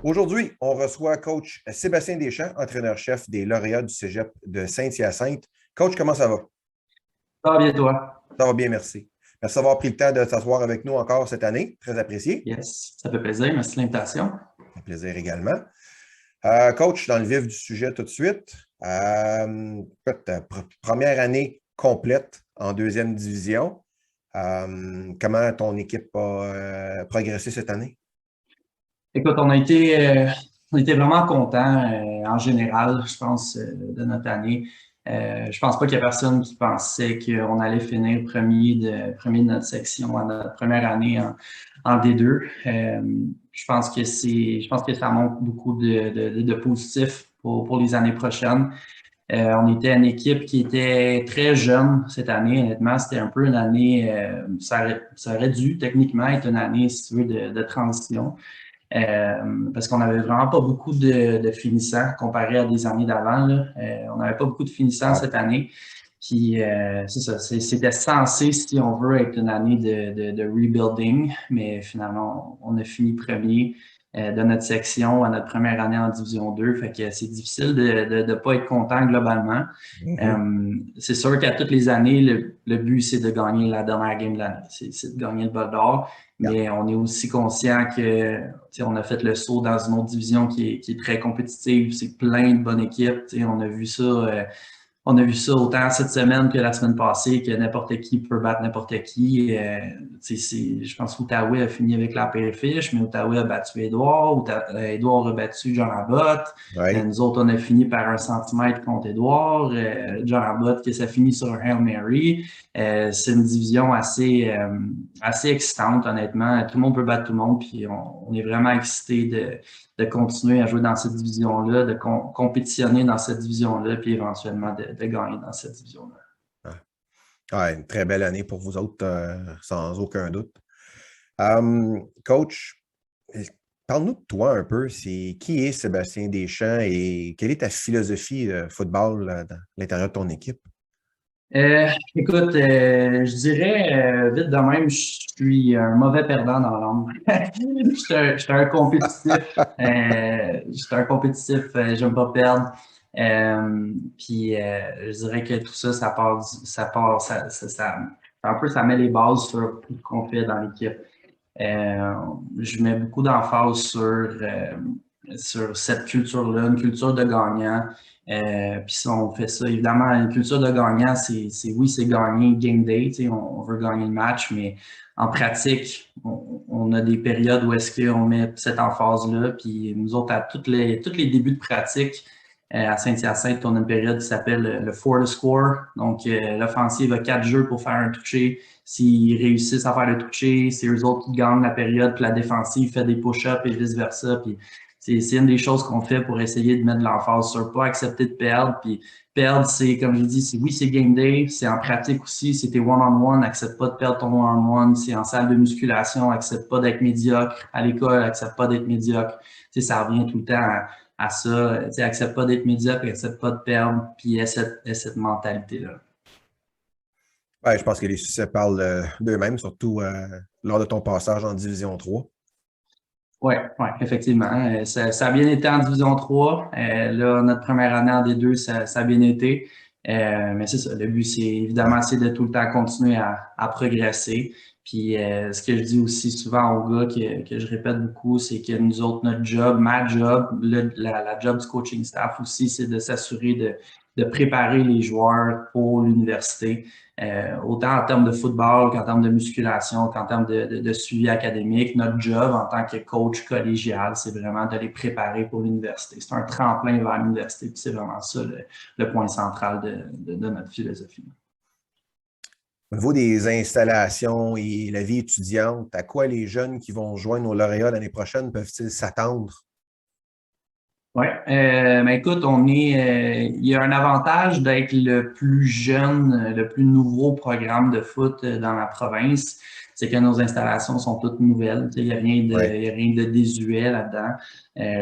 Aujourd'hui, on reçoit coach Sébastien Deschamps, entraîneur-chef des lauréats du Cégep de Saint-Hyacinthe. Coach, comment ça va? Ça va bien, toi? Ça va bien, merci. Merci d'avoir pris le temps de s'asseoir avec nous encore cette année. Très apprécié. Yes, ça fait plaisir. Merci de l'invitation. Un plaisir également. Coach, dans le vif du sujet tout de suite. Écoute, première année complète en deuxième division. Comment ton équipe a progressé cette année? Écoute, on était vraiment contents en général, je pense, de notre année. Je pense pas qu'il y a personne qui pensait qu'on allait finir premier de notre section à notre première année en D2. Je pense que ça montre beaucoup de positif pour les années prochaines. On était une équipe qui était très jeune cette année. Honnêtement, c'était un peu une année, ça aurait dû techniquement être une année, si tu veux, de transition. Parce qu'on n'avait vraiment pas beaucoup de finissants comparé à des années d'avant. On n'avait pas beaucoup de finissants cette année. Puis c'est ça, c'était censé, si on veut, être une année de rebuilding, mais finalement, on a fini premier de notre section à notre première année en Division 2. Fait que c'est difficile de ne pas être content globalement. C'est sûr qu'à toutes les années, le but, c'est de gagner la dernière game de l'année. C'est de gagner le bol d'or. Yeah. Mais on est aussi conscient que on a fait le saut dans une autre division qui est très compétitive. C'est plein de bonnes équipes. On a vu ça autant cette semaine que la semaine passée, que n'importe qui peut battre n'importe qui. Je pense qu'Outaouais a fini avec la paire fiche, mais Outaouais a battu Édouard. Édouard a battu John Abbott. Ouais. Nous autres, on a fini par 1 centimètre contre Édouard. John Abbott, que ça finit sur un Hail Mary. C'est une division assez excitante, honnêtement. Tout le monde peut battre tout le monde, puis on est vraiment excités de continuer à jouer dans cette division-là, de compétitionner dans cette division-là, puis éventuellement de gagner dans cette division-là. Ouais, une très belle année pour vous autres, sans aucun doute. Coach, parle-nous de toi un peu. Qui est Sébastien Deschamps et quelle est ta philosophie de football à l'intérieur de ton équipe? Écoute, je dirais vite de même, je suis un mauvais perdant dans l'ombre. Je suis un compétitif. J'aime pas perdre. Puis je dirais que tout ça, un peu, ça met les bases sur tout ce qu'on fait dans l'équipe. Je mets beaucoup d'emphase sur cette culture-là, une culture de gagnant. Puis si on fait ça, évidemment, une culture de gagnant, oui, c'est gagner game day, on veut gagner le match, mais en pratique, on a des périodes où est-ce qu'on met cette emphase-là. Puis nous autres, à tous les débuts de pratique, à Saint-Hyacinthe, on a une période qui s'appelle le for the score. Donc, l'offensive a 4 jeux pour faire un toucher. S'ils réussissent à faire le toucher, c'est eux autres qui gagnent la période, puis la défensive fait des push-ups et vice-versa. Puis c'est une des choses qu'on fait pour essayer de mettre de l'emphase sur pas accepter de perdre. Puis perdre, c'est, comme je dis, oui, c'est game day, c'est en pratique aussi, c'est tes one-on-one, n'accepte pas de perdre ton one-on-one, c'est en salle de musculation, accepte pas d'être médiocre, à l'école, accepte pas d'être médiocre. Ça revient tout le temps à ça, accepte pas d'être médiocre, accepte pas de perdre, puis ait cette mentalité-là. Ouais, je pense que les succès parlent d'eux-mêmes, surtout lors de ton passage en Division 3. Oui, effectivement. Ça a bien été en Division 3. Là, notre première année en D2, ça a bien été. Mais c'est ça, le but, c'est évidemment, c'est de tout le temps continuer à progresser. Puis ce que je dis aussi souvent aux gars que je répète beaucoup, c'est que nous autres, notre job, ma job, la job du coaching staff aussi, c'est de s'assurer de préparer les joueurs pour l'université. Autant en termes de football qu'en termes de musculation, qu'en termes de suivi académique. Notre job en tant que coach collégial, c'est vraiment de les préparer pour l'université. C'est un tremplin vers l'université, puis c'est vraiment ça le point central de notre philosophie. Au niveau des installations et la vie étudiante, à quoi les jeunes qui vont joindre nos lauréats l'année prochaine peuvent-ils s'attendre? Oui, écoute, il y a un avantage d'être le plus jeune, le plus nouveau programme de foot dans la province, c'est que nos installations sont toutes nouvelles. Il n'y a rien il y a rien de désuet là-dedans.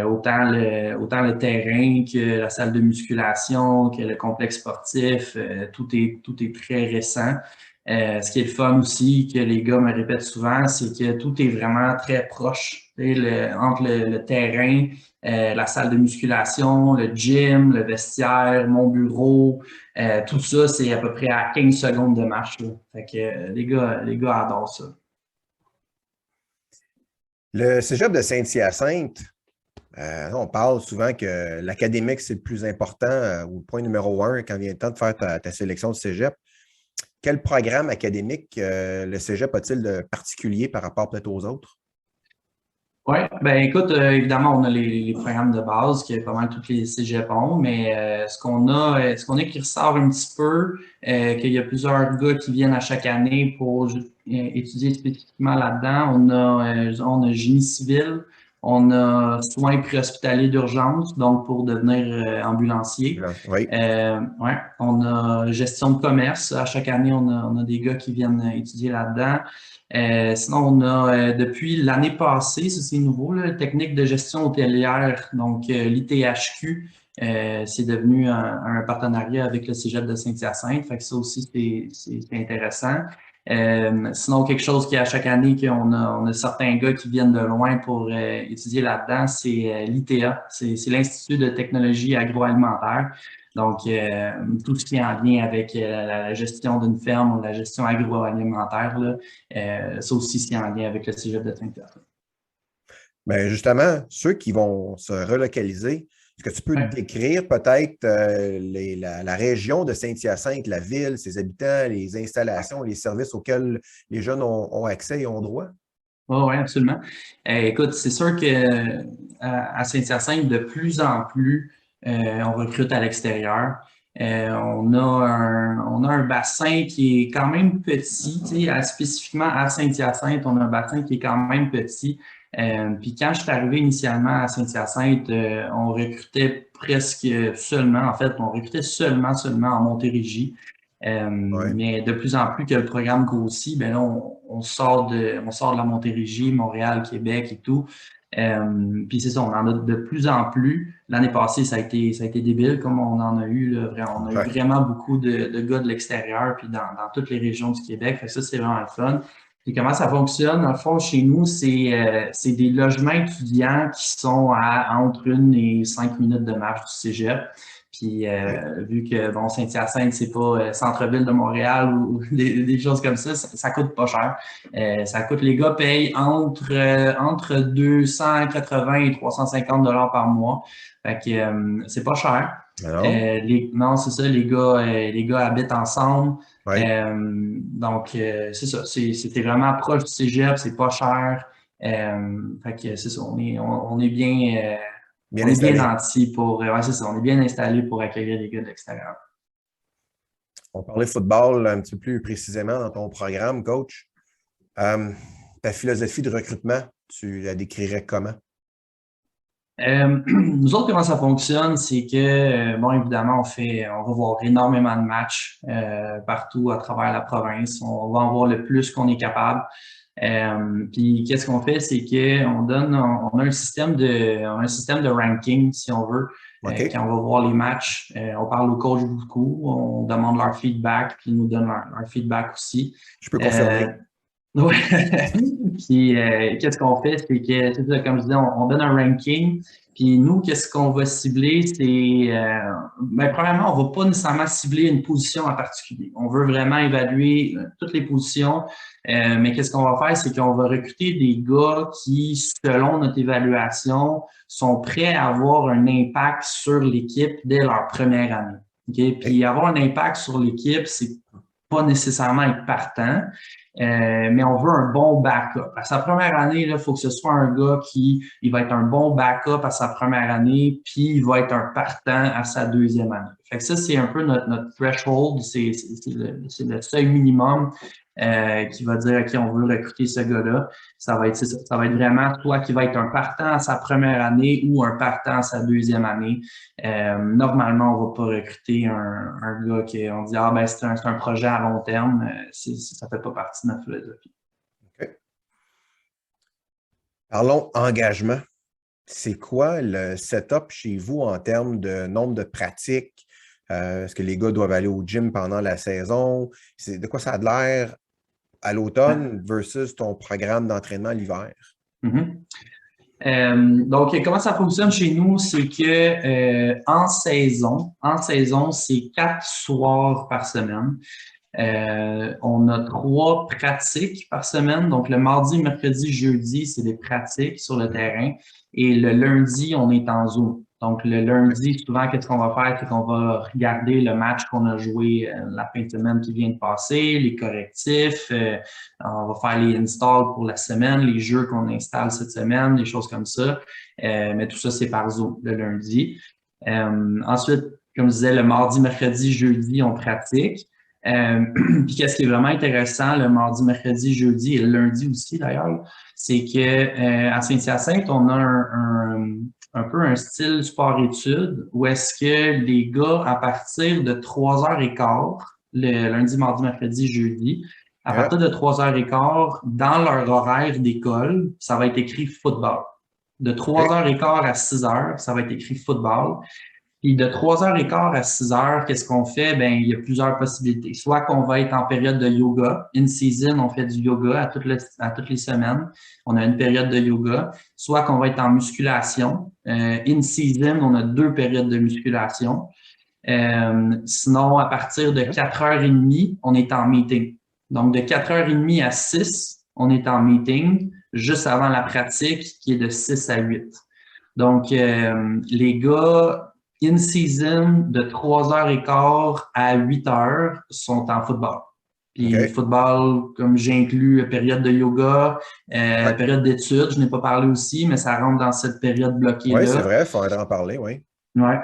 Autant le terrain que la salle de musculation, que le complexe sportif, tout est très récent. Ce qui est le fun aussi, que les gars me répètent souvent, c'est que tout est vraiment très proche. Entre le terrain, la salle de musculation, le gym, le vestiaire, mon bureau, tout ça, c'est à peu près à 15 secondes de marche, là. Fait que les gars adorent ça. Le cégep de Saint-Hyacinthe, on parle souvent que l'académique, c'est le plus important ou le point numéro un quand vient le temps de faire ta sélection de cégep. Quel programme académique le cégep a-t-il de particulier par rapport peut-être aux autres? Oui, ben écoute, évidemment, on a les programmes de base que pas mal tous les cégeps ont, mais ce qu'on a qui ressort un petit peu, qu'il y a plusieurs gars qui viennent à chaque année pour étudier spécifiquement là-dedans. On a génie civil, on a soins préhospitaliers d'urgence, donc pour devenir ambulancier. Oui. Ouais, on a gestion de commerce. À chaque année, on a des gars qui viennent étudier là-dedans. Sinon, on a depuis l'année passée, ça c'est nouveau, là, technique de gestion hôtelière, donc l'ITHQ, c'est devenu un partenariat avec le Cégep de Saint-Hyacinthe, fait que ça aussi c'est intéressant. Sinon, quelque chose qui à chaque année on a certains gars qui viennent de loin pour étudier là-dedans, c'est l'ITA, c'est l'Institut de technologie agroalimentaire. Donc, tout ce qui est en lien avec la gestion d'une ferme ou la gestion agroalimentaire, là, ça aussi, c'est en lien avec le cégep de Saint-Hyacinthe. Bien, justement, ceux qui vont se relocaliser, est-ce que tu peux décrire peut-être la région de Saint-Hyacinthe, la ville, ses habitants, les installations, les services auxquels les jeunes ont accès et ont droit? Oui, absolument. Écoute, c'est sûr que à Saint-Hyacinthe, de plus en plus, on recrute à l'extérieur. On a un bassin qui est quand même petit, tu sais, spécifiquement à Saint-Hyacinthe, on a un bassin qui est quand même petit. Puis quand je suis arrivé initialement à Saint-Hyacinthe, on recrutait presque seulement, en fait, on recrutait seulement en Montérégie. Mais de plus en plus que le programme grossit, ben là, on sort de la Montérégie, Montréal, Québec et tout. Puis c'est ça, on en a de plus en plus. L'année passée, ça a été débile, comme on en a eu, là, on a eu vraiment beaucoup de gars de l'extérieur, puis dans toutes les régions du Québec. Fait que ça, c'est vraiment le fun. Et comment ça fonctionne? Dans le fond, chez nous, c'est des logements étudiants qui sont entre 1 et 5 minutes de marche du cégep. Puis vu que bon, Saint-Hyacinthe, c'est pas centre-ville de Montréal ou des choses comme ça coûte pas cher. Ça coûte, les gars payent entre 280 et 350 $ par mois. Fait que c'est pas cher. Non, c'est ça, les gars habitent ensemble. Donc, c'est ça. C'était vraiment proche du cégep, c'est pas cher. Fait que c'est ça, on est bien. Bien on est installé. bien nanti pour. Ouais, c'est ça, on est bien installé pour accueillir les gars de l'extérieur. On parlait football un petit peu plus précisément dans ton programme, coach. Ta philosophie de recrutement, tu la décrirais comment? Nous autres, comment ça fonctionne, c'est que, bon, évidemment, on va voir énormément de matchs partout à travers la province. On va en voir le plus qu'on est capable. Puis, qu'est-ce qu'on fait, c'est qu'on on a un système de ranking, si on veut. Quand on va voir les matchs, on parle aux coachs beaucoup, on demande leur feedback, puis ils nous donnent leur feedback aussi. Je peux confirmer. Oui. Puis, qu'est-ce qu'on fait? C'est que, c'est ça, comme je disais, on donne un ranking. Puis, nous, qu'est-ce qu'on va cibler? C'est, premièrement, on ne va pas nécessairement cibler une position en particulier. On veut vraiment évaluer toutes les positions. Mais qu'est-ce qu'on va faire? C'est qu'on va recruter des gars qui, selon notre évaluation, sont prêts à avoir un impact sur l'équipe dès leur première année. Okay? Puis, avoir un impact sur l'équipe, c'est pas nécessairement être partant. Mais on veut un bon backup. À sa première année, il faut que ce soit un gars il va être un bon backup à sa première année, puis il va être un partant à sa deuxième année. Fait que ça, c'est un peu notre threshold, c'est le seuil minimum qui va dire, OK, on veut recruter ce gars-là. Ça va être vraiment toi qui va être un partant à sa première année ou un partant à sa deuxième année. Normalement, on ne va pas recruter un gars qu'on dit, ben, c'est un projet à long terme. Ça ne fait pas partie de notre philosophie. OK. Parlons engagement. C'est quoi le setup chez vous en termes de nombre de pratiques? Est-ce que les gars doivent aller au gym pendant la saison? De quoi ça a l'air à l'automne versus ton programme d'entraînement l'hiver? Donc, comment ça fonctionne chez nous, c'est que en saison, c'est 4 soirs par semaine. On a 3 pratiques par semaine. Donc, le mardi, mercredi, jeudi, c'est des pratiques sur le terrain. Et le lundi, on est en Zoom. Donc, le lundi, souvent, qu'est-ce qu'on va faire? C'est qu'on va regarder le match qu'on a joué la fin de semaine qui vient de passer, les correctifs. On va faire les installs pour la semaine, les jeux qu'on installe cette semaine, des choses comme ça. Mais tout ça, c'est par Zoom le lundi. Ensuite, comme je disais, le mardi, mercredi, jeudi, on pratique. Puis qu'est-ce qui est vraiment intéressant le mardi, mercredi, jeudi et le lundi aussi d'ailleurs, c'est que à Saint-Hyacinthe, on a un peu un style sport-études où est-ce que les gars, à partir de 3h15, le lundi, mardi, mercredi, jeudi, à partir de 3h15, dans leur horaire d'école, ça va être écrit football. De 3h15 à 6h, ça va être écrit football. Puis de 3h15 à 6h, qu'est-ce qu'on fait? Ben, il y a plusieurs possibilités. Soit qu'on va être en période de yoga. In season, on fait du yoga à toutes les semaines. On a une période de yoga. Soit qu'on va être en musculation. In season, on a 2 périodes de musculation. Sinon, à partir de 4h30, on est en meeting. Donc, de 4h30 à 6, on est en meeting, juste avant la pratique qui est de 6 à 8. Donc, les gars, in season, de 3h15 à 8h, sont en football. Puis football, comme j'inclus période de yoga, période d'études, je n'ai pas parlé aussi, mais ça rentre dans cette période bloquée-là. Oui, c'est vrai, il faudrait en parler, oui. Ouais.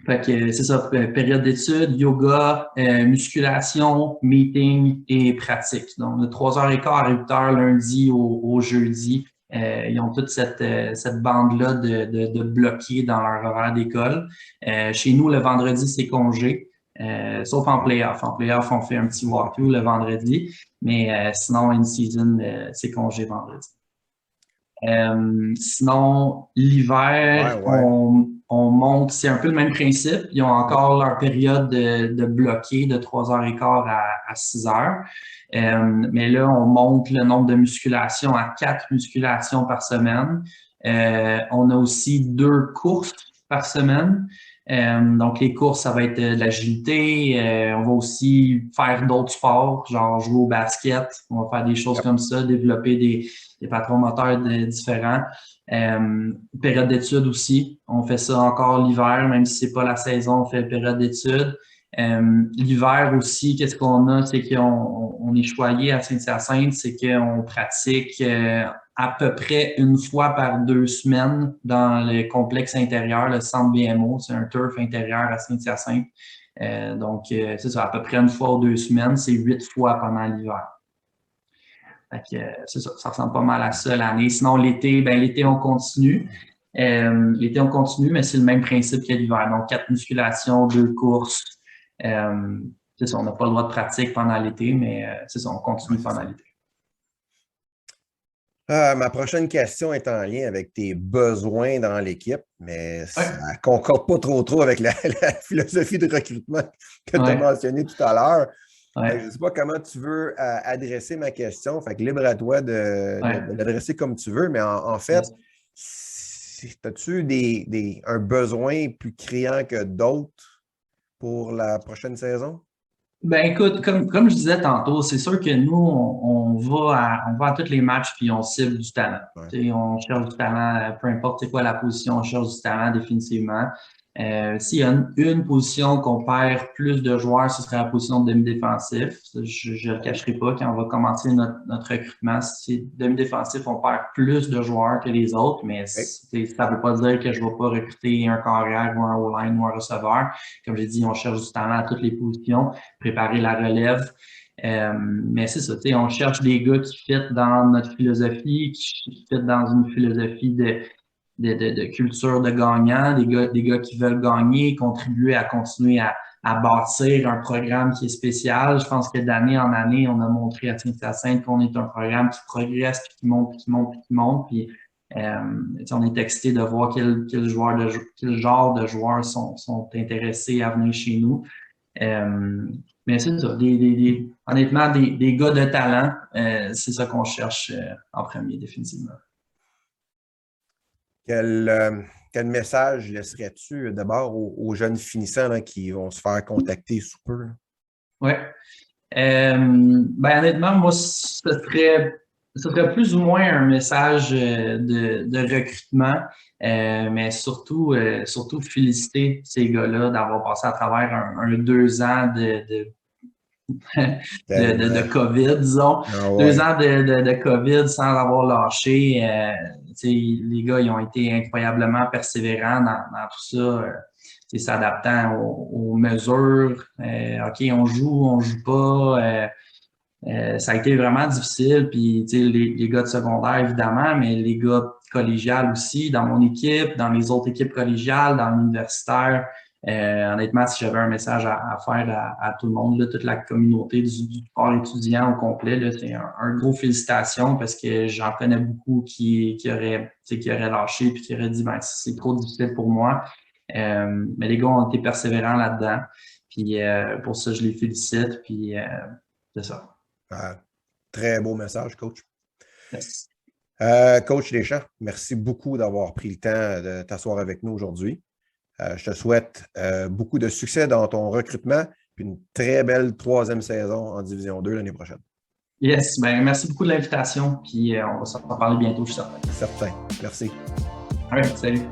Fait que c'est ça, période d'études, yoga, musculation, meeting et pratique. Donc, de 3h15 à 8h lundi au jeudi, ils ont toute cette bande-là de bloqués dans leur horaire d'école. Chez nous, le vendredi, c'est congé, sauf en playoff. En playoff, on fait un petit walkthrough le vendredi, mais sinon, in season, c'est congé vendredi. Sinon, l'hiver, on monte, c'est un peu le même principe. Ils ont encore leur période de bloqué de 3h15 à 6h. Mais là, on monte le nombre de musculations à 4 musculations par semaine. On a aussi 2 courses par semaine. Donc, les courses, ça va être de l'agilité. On va aussi faire d'autres sports, genre jouer au basket. On va faire des choses comme ça, développer des patrons moteurs différents. Période d'études aussi. On fait ça encore l'hiver, même si c'est pas la saison, on fait période d'études. L'hiver aussi, qu'est-ce qu'on a? C'est qu'on est choyé à Saint-Hyacinthe, c'est qu'on pratique à peu près une fois par 2 semaines dans le complexe intérieur, le centre BMO. C'est un turf intérieur à Saint-Hyacinthe. Donc, c'est ça, à peu près une fois ou 2 semaines. C'est 8 fois pendant l'hiver. C'est ça, ça ressemble pas mal à ça l'année. Sinon, l'été, l'été, on continue. L'été, on continue, mais c'est le même principe que l'hiver. Donc, 4 musculations, 2 courses. C'est ça, on n'a pas le droit de pratique pendant l'été, mais c'est ça, on continue pendant l'été. Ma prochaine question est en lien avec tes besoins dans l'équipe, mais ça ne concorde pas trop avec la philosophie de recrutement que tu as mentionné tout à l'heure. Je ne sais pas comment tu veux adresser ma question. Fait que libre à toi de l'adresser comme tu veux, mais en fait, as-tu un besoin plus criant que d'autres pour la prochaine saison? Ben écoute, comme je disais tantôt, c'est sûr que nous, on va à tous les matchs puis on cible du talent. On cherche du talent, peu importe c'est quoi la position, on cherche du talent définitivement. S'il y a une position qu'on perd plus de joueurs, ce serait la position de demi-défensif. Je ne le cacherai pas quand on va commencer notre recrutement. Si demi-défensif, on perd plus de joueurs que les autres, mais ça ne veut pas dire que je ne vais pas recruter un carrière ou un O-line ou un receveur. Comme j'ai dit, on cherche du talent à toutes les positions, préparer la relève. Mais c'est ça, on cherche des gars qui fit dans notre philosophie, qui fit dans une philosophie de culture de gagnant, des gars qui veulent gagner, contribuer à continuer à bâtir un programme qui est spécial. Je pense que d'année en année, on a montré à Saint-Hyacinthe qu'on est un programme qui progresse, puis qui monte, puis qui monte, puis qui monte. Puis, on est excité de voir quel genre de joueurs sont intéressés à venir chez nous. Mais c'est ça, honnêtement, des gars de talent, c'est ça qu'on cherche en premier, définitivement. Quel message laisserais-tu d'abord aux jeunes finissants là, qui vont se faire contacter sous peu? Oui. Honnêtement, moi, ce serait plus ou moins un message de recrutement, mais surtout féliciter ces gars-là d'avoir passé à travers un 2 ans de COVID, disons. Ah ouais. 2 ans de COVID sans avoir lâché. Les gars, ils ont été incroyablement persévérants dans tout ça. S'adaptant aux mesures. OK, on joue pas. Ça a été vraiment difficile. Puis, les gars de secondaire, évidemment, mais les gars collégiales aussi, dans mon équipe, dans les autres équipes collégiales, dans l'universitaire. Honnêtement, si j'avais un message à faire à tout le monde, là, toute la communauté du sport étudiant au complet, là, c'est un gros félicitations parce que j'en connais beaucoup qui auraient lâché puis qui auraient dit c'est trop difficile pour moi. Mais les gars ont été persévérants là-dedans. Puis pour ça, je les félicite. Puis c'est ça. Très beau message, coach. Yes. Coach Deschamps, merci beaucoup d'avoir pris le temps de t'asseoir avec nous aujourd'hui. Je te souhaite beaucoup de succès dans ton recrutement et une très belle 3e saison en Division 2 l'année prochaine. Yes, merci beaucoup de l'invitation. Puis on va s'en parler bientôt, je suis certain. Certain. Merci. All right, salut.